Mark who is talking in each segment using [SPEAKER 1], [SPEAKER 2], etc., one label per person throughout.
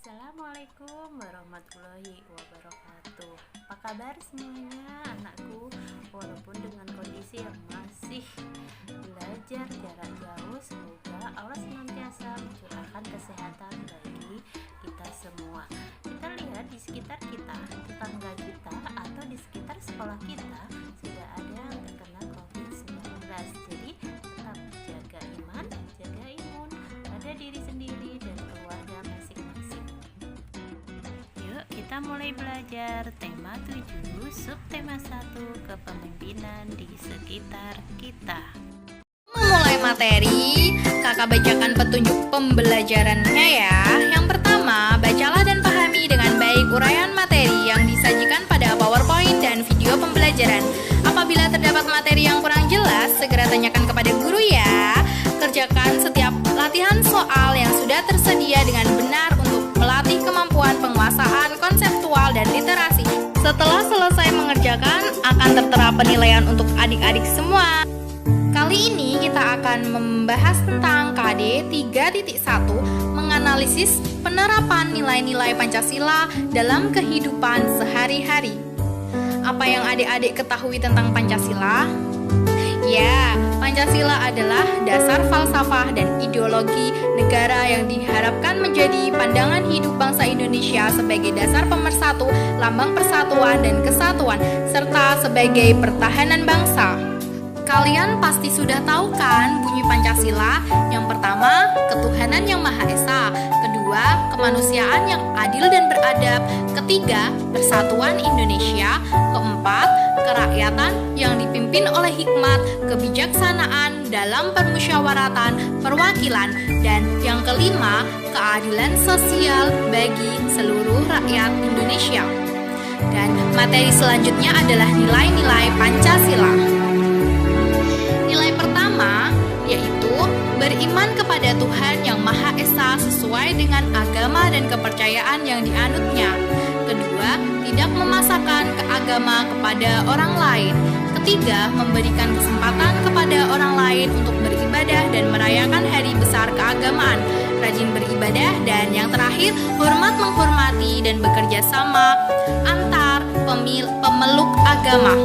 [SPEAKER 1] Assalamualaikum warahmatullahi wabarakatuh. Apa kabar semuanya anakku? Walaupun dengan kondisi yang masih belajar jarak jauh, semoga Allah senantiasa mencurahkan kesehatan bagi kita semua. Kita lihat di sekitar kita, tetangga kita, atau di sekitar sekolah kita sudah ada yang terkena COVID-19. Jadi tetap jaga iman, jaga imun pada diri sendiri dan keluarga masing-masing. Yuk kita mulai belajar tema 7, subtema 1, kepemimpinan di sekitar kita.
[SPEAKER 2] Memulai materi, kakak bacakan petunjuk pembelajarannya ya. Yang pertama, bacalah dan pahami dengan baik uraian materi yang disajikan pada PowerPoint dan video pembelajaran. Apabila terdapat materi yang kurang jelas, segera tanyakan kepada guru ya. Kerjakan setiap latihan soal yang sudah tersedia dengan benar untuk melatih kemampuan penguasaan konseptual dan literasi. Setelah selesai mengerjakan, akan tertera penilaian untuk adik-adik semua. Kali ini kita akan membahas tentang KD 3.1, menganalisis penerapan nilai-nilai Pancasila dalam kehidupan sehari-hari. Apa yang adik-adik ketahui tentang Pancasila? Ya, Pancasila adalah dasar falsafah dan ideologi negara yang diharapkan menjadi pandangan hidup bangsa Indonesia sebagai dasar pemersatu, lambang persatuan dan kesatuan, serta sebagai pertahanan bangsa. Kalian pasti sudah tahu kan bunyi Pancasila? Yang pertama, ketuhanan yang Maha Esa. Kedua, kemanusiaan yang adil dan beradab. Ketiga, persatuan Indonesia. Keempat, kerakyatan yang dipimpin oleh hikmat, kebijaksanaan dalam permusyawaratan, perwakilan. Dan yang kelima, keadilan sosial bagi seluruh rakyat Indonesia. Dan materi selanjutnya adalah nilai-nilai Pancasila. Nilai pertama yaitu beriman kepada Tuhan yang Maha Esa sesuai dengan agama dan kepercayaan yang dianutnya. Kedua, tidak memaksakan keagama kepada orang lain. Ketiga, memberikan kesempatan kepada orang lain untuk beribadah dan merayakan hari besar keagamaan. Rajin beribadah. Dan yang terakhir, hormat menghormati dan bekerja sama antar pemeluk agama.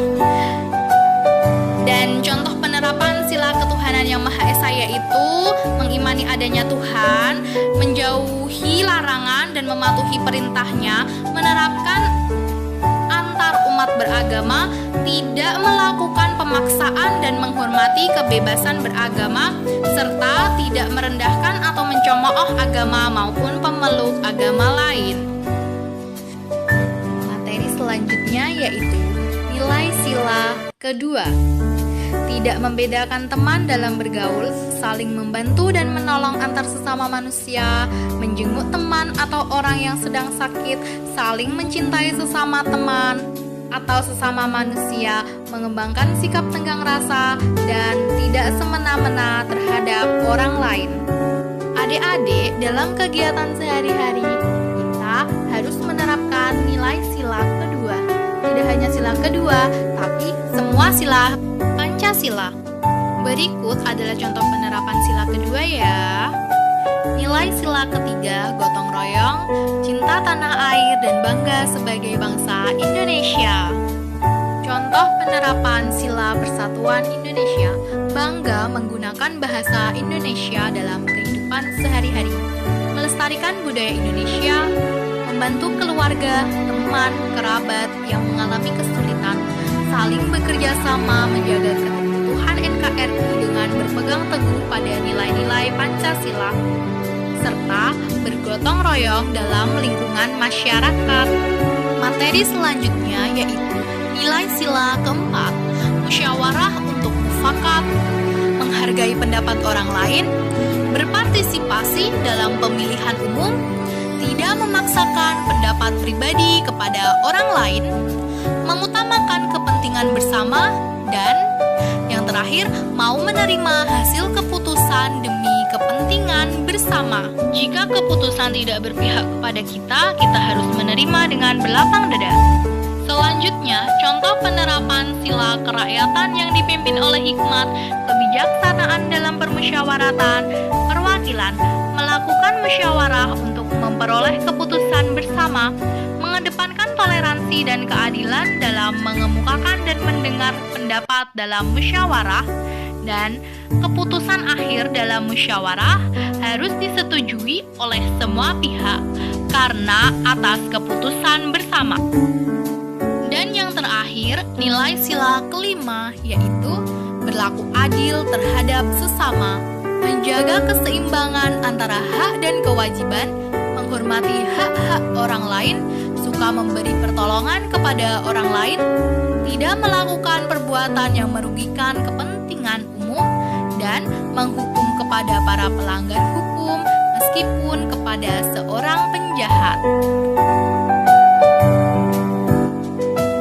[SPEAKER 2] Dan contoh penerapan sila ketuhanan yang Maha Esa yaitu mengimani adanya Tuhan, menjauhi larangan dan mematuhi perintahnya, menerapkan antar umat beragama, tidak melakukan pemaksaan dan menghormati kebebasan beragama, serta tidak merendahkan atau mencemooh agama maupun pemeluk agama lain. Materi selanjutnya yaitu nilai sila kedua. Tidak membedakan teman dalam bergaul, saling membantu dan menolong antar sesama manusia, menjenguk teman atau orang yang sedang sakit, saling mencintai sesama teman atau sesama manusia, mengembangkan sikap tenggang rasa, dan tidak semena-mena terhadap orang lain. Adik-adik, dalam kegiatan sehari-hari, kita harus menerapkan nilai sila kedua. Tidak hanya sila kedua, tapi semua sila Pancasila. Berikut adalah contoh penerapan sila kedua ya. Nilai sila ketiga, gotong royong, cinta tanah air dan bangga sebagai bangsa Indonesia. Contoh penerapan sila persatuan Indonesia, bangga menggunakan bahasa Indonesia dalam kehidupan sehari-hari, melestarikan budaya Indonesia, membantu keluarga, teman, kerabat yang mengalami kesulitan, saling bekerja sama menjaga keutuhan NKRI dengan berpegang teguh pada nilai-nilai Pancasila, serta bergotong royong dalam lingkungan masyarakat. Materi selanjutnya yaitu nilai sila keempat, musyawarah untuk mufakat, menghargai pendapat orang lain, berpartisipasi dalam pemilihan umum, tidak memaksakan pendapat pribadi kepada orang lain, mengutamakan kepentingan bersama, dan yang terakhir, mau menerima hasil keputusan demi kepentingan bersama. Jika keputusan tidak berpihak kepada kita harus menerima dengan berlapang dada. Selanjutnya, contoh penerapan sila kerakyatan yang dipimpin oleh hikmat, kebijaksanaan dalam permusyawaratan, perwakilan, melakukan musyawarah untuk memperoleh keputusan bersama, mengedepankan toleransi dan keadilan dalam mengemukakan dan mendengar pendapat dalam musyawarah, dan keputusan akhir dalam musyawarah harus disetujui oleh semua pihak karena atas keputusan bersama. Dan yang terakhir, nilai sila kelima yaitu berlaku adil terhadap sesama, menjaga keseimbangan antara hak dan kewajiban, menghormati hak-hak orang lain, suka memberi pertolongan kepada orang lain, tidak melakukan perbuatan yang merugikan kepentingan umum, dan menghukum kepada para pelanggar hukum meskipun kepada seorang penjahat.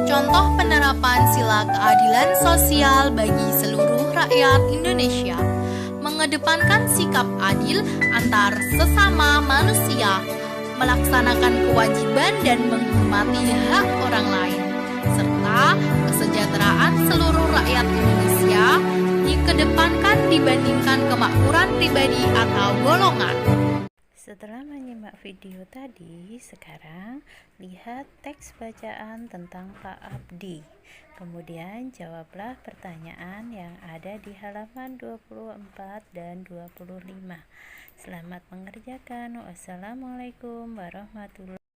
[SPEAKER 2] Contoh penerapan sila keadilan sosial bagi seluruh rakyat Indonesia: mengedepankan sikap adil antar sesama manusia, melaksanakan kewajiban dan menghormati hak orang lain, serta kesejahteraan seluruh rakyat Indonesia dikedepankan dibandingkan kemakmuran pribadi atau golongan.
[SPEAKER 1] Setelah menyimak video tadi, sekarang lihat teks bacaan tentang Pak Abdi. Kemudian jawablah pertanyaan yang ada di halaman 24 dan 25. Selamat mengerjakan. Wassalamualaikum warahmatullahi wabarakatuh.